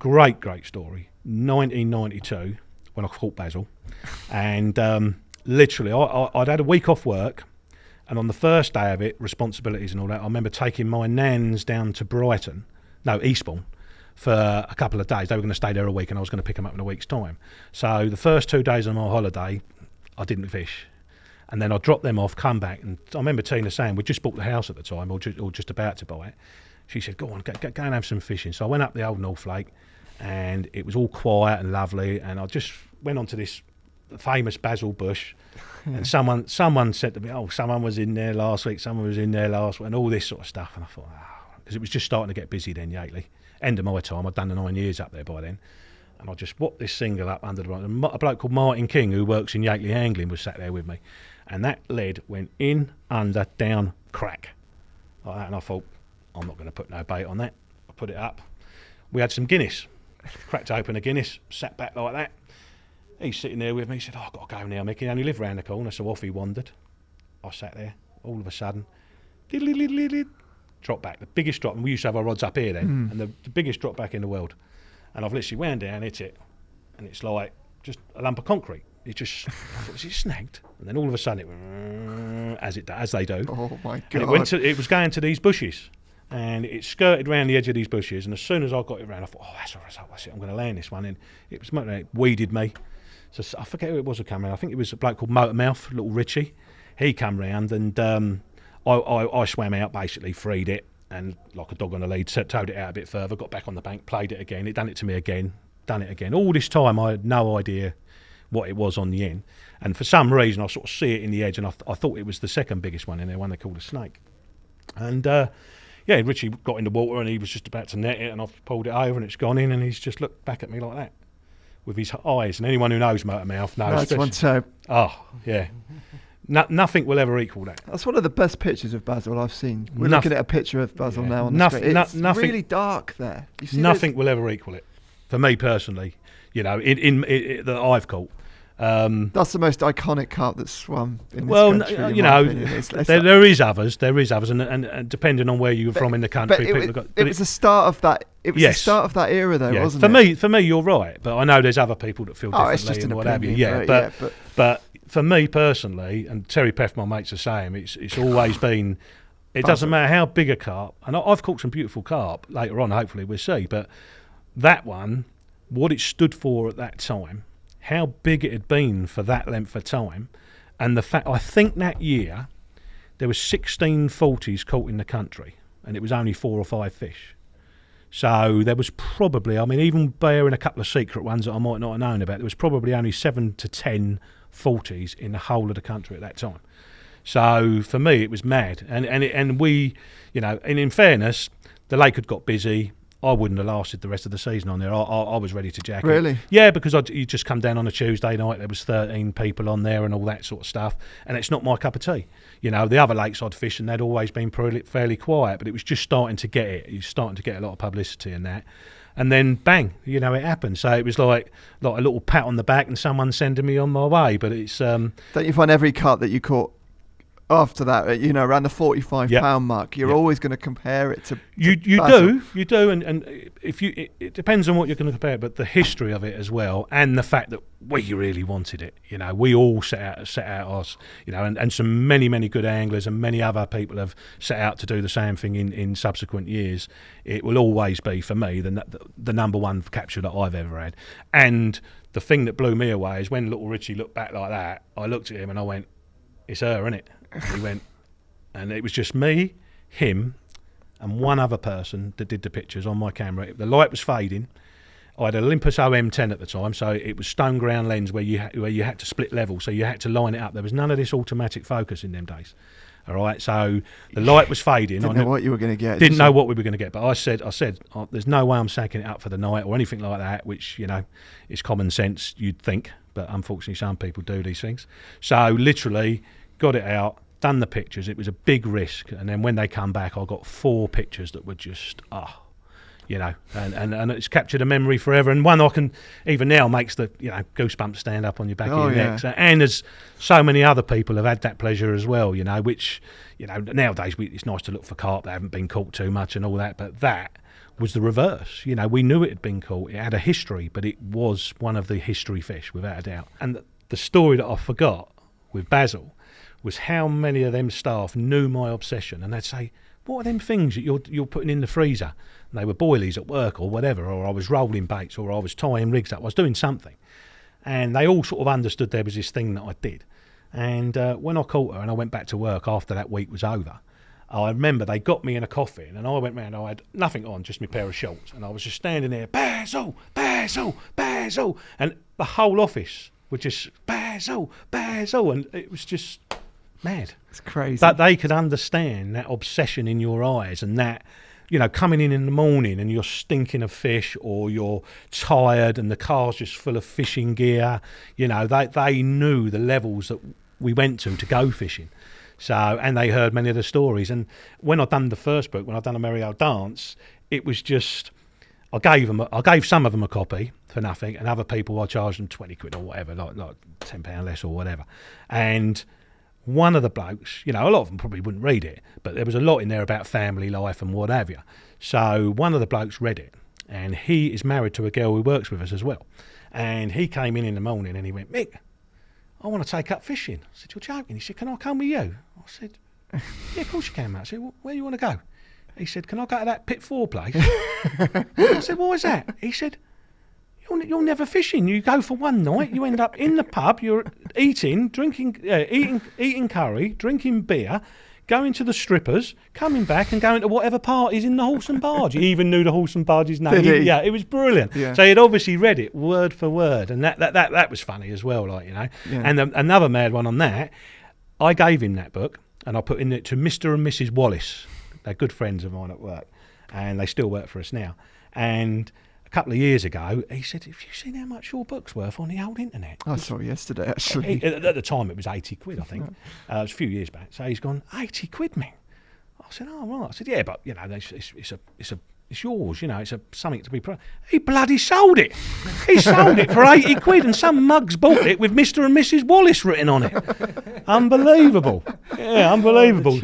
great story. 1992, when I caught Basil, and literally I'd had a week off work, and on the first day of it, responsibilities and all that, I remember taking my nans down to Eastbourne, for a couple of days. They were going to stay there a week, and I was going to pick them up in a week's time. So the first 2 days of my holiday, I didn't fish. And then I dropped them off, come back, and I remember Tina saying, we just bought the house at the time, or just about to buy it. She said, go on, go and have some fishing. So I went up the old North Lake, and it was all quiet and lovely, and I just went onto this famous Basil bush, and someone said to me, someone was in there last week, and all this sort of stuff. And I thought, because it was just starting to get busy then, Yateley. End of my time, I'd done the 9 years up there by then, and I just whopped this single up under the right. And a bloke called Martin King, who works in Yateley Angling, was sat there with me, and that lead went in, under, down, crack, like that. And I thought, I'm not going to put no bait on that. I put it up. We had some Guinness, cracked open a Guinness, sat back like that. He's sitting there with me. He said, I've got to go now, Mickey. I only live round the corner. So off he wandered. I sat there. All of a sudden, drop back, the biggest drop, and we used to have our rods up here then, and the biggest drop back in the world. And I've literally wound down, hit it, and it's like just a lump of concrete. It just, I thought, is it snagged? And then all of a sudden it went, as they do. Oh my God. And it was going to these bushes, and it skirted round the edge of these bushes, and as soon as I got it round, I thought, that's all right, that's it, I'm going to land this one. And it weeded me. So I forget who it was who came round. I think it was a bloke called Motormouth, little Richie. He come round, and I swam out, basically freed it, and like a dog on a lead, towed it out a bit further, got back on the bank, played it again. It done it to me again, done it again. All this time I had no idea what it was on the end, and for some reason I sort of see it in the edge, and I thought it was the second biggest one in there, one they called a snake. And Richie got in the water, and he was just about to net it, and I've pulled it over, and it's gone in, and he's just looked back at me like that with his eyes. And anyone who knows Motormouth knows. That's one so. Oh yeah. Nothing will ever equal that. That's one of the best pictures of Basil I've seen. We're looking at a picture of Basil now on the screen. It's really dark there. Nothing will ever equal it, for me personally. In that I've caught. That's the most iconic carp that's swum in this country. There is others, and depending on where you're from in the country, it was the start of that. It was the start of that era, though, wasn't it? For me, you're right, but I know there's other people that feel differently. It's just and an what have you. opinion, But for me personally, and Terry Peff, my mate's the same. It's always been. It doesn't matter how big a carp, and I've caught some beautiful carp later on. Hopefully, we'll see. But that one, what it stood for at that time, how big it had been for that length of time, and the fact, I think that year there was 16 40s caught in the country, and it was only 4 or 5 fish. So there was probably, even bearing a couple of secret ones that I might not have known about, there was probably only 7 to 10 40s in the whole of the country at that time. So for me, it was mad, and we, and in fairness, the lake had got busy. I wouldn't have lasted the rest of the season on there. I was ready to jack it. Really? Yeah, because you just come down on a Tuesday night, there was 13 people on there and all that sort of stuff, and it's not my cup of tea. The other lakes I'd fished, and they'd always been fairly quiet, but it was just starting to get it. You're starting to get a lot of publicity in that. And then, bang, it happened. So it was like a little pat on the back and someone sending me on my way. But it's... Don't you find every carp that you caught after that, around the 45 pound mark, you're always going to compare it to you Basil. you do, and if it depends on what you're going to compare, but the history of it as well, and the fact that we really wanted it. We all set out ours, and some many good anglers and many other people have set out to do the same thing in subsequent years. It will always be for me the number one capture that I've ever had. And the thing that blew me away is when little Richie looked back like that, I looked at him and I went, "It's her, isn't it?" He went, and it was just me, him, and one other person that did the pictures on my camera. The light was fading. I had an Olympus OM10 at the time, so it was stone ground lens where you had to split level, so you had to line it up. There was none of this automatic focus in them days. All right, so the light was fading. Didn't know what you were going to get. Didn't know what we were going to get, but I said, there's no way I'm sacking it up for the night or anything like that, which is common sense, you'd think, but unfortunately some people do these things. So literally got it out, done the pictures. It was a big risk, and then when they come back, I got 4 pictures that were just and it's captured a memory forever, and one I can even now makes the goosebumps stand up on your back of your neck. So, and as so many other people have had that pleasure as well, which nowadays it's nice to look for carp that haven't been caught too much and all that, but that was the reverse. You know, we knew it had been caught. It had a history, but it was one of the history fish, without a doubt. And the story that I forgot with Basil was how many of them staff knew my obsession, and they'd say, what are them things that you're putting in the freezer? And they were boilies at work or whatever, or I was rolling baits, or I was tying rigs up. I was doing something. And they all sort of understood there was this thing that I did. And when I caught her and I went back to work after that week was over, I remember they got me in a coffin, and I went round, I had nothing on, just my pair of shorts, and I was just standing there, Basil, Basil, Basil, and the whole office was just, Basil, Basil, and it was just mad. It's crazy. That they could understand that obsession in your eyes, and that, you know, coming in the morning and you're stinking of fish, or you're tired and the car's just full of fishing gear, you know, they knew the levels that we went to go fishing. So, and they heard many of the stories. And when I'd done the first book, when I'd done A Merry Olde Dance, it was just, I gave some of them a copy for nothing, and other people I charged them 20 quid or whatever, like £10 less or whatever. And one of the blokes, you know, a lot of them probably wouldn't read it, but there was a lot in there about family life and what have you. So one of the blokes read it, and he is married to a girl who works with us as well. And he came in the morning and he went, Mick, I want to take up fishing. I said, you're joking? He said, can I come with you? I said, yeah, of course you can, mate. I said, well, where do you want to go? He said, can I go to that Pit 4 place? I said, what is that? He said, you're never fishing. You go for one night, you end up in the pub, you're eating curry, drinking beer, going to the strippers, coming back and going to whatever parties in the Horse and Barge. He even knew the Horse and Barge's name. Did he? Yeah, it was brilliant. Yeah. So he'd obviously read it word for word, and that was funny as well, like, you know. Yeah. And another mad one on that, I gave him that book, and I put in it to Mr. and Mrs. Wallace. They're good friends of mine at work, and they still work for us now. And a couple of years ago, he said, have you seen how much your book's worth on the old internet? I saw it yesterday, actually. At the time, it was 80 quid, I think. It was a few years back. So he's gone, 80 quid, man. I said, oh, right. I said, yeah, but, you know, it's yours, you know, it's something to be proud. He bloody sold it. He sold it for 80 quid, and some mugs bought it with Mr. and Mrs. Wallace written on it. Unbelievable. Yeah, unbelievable.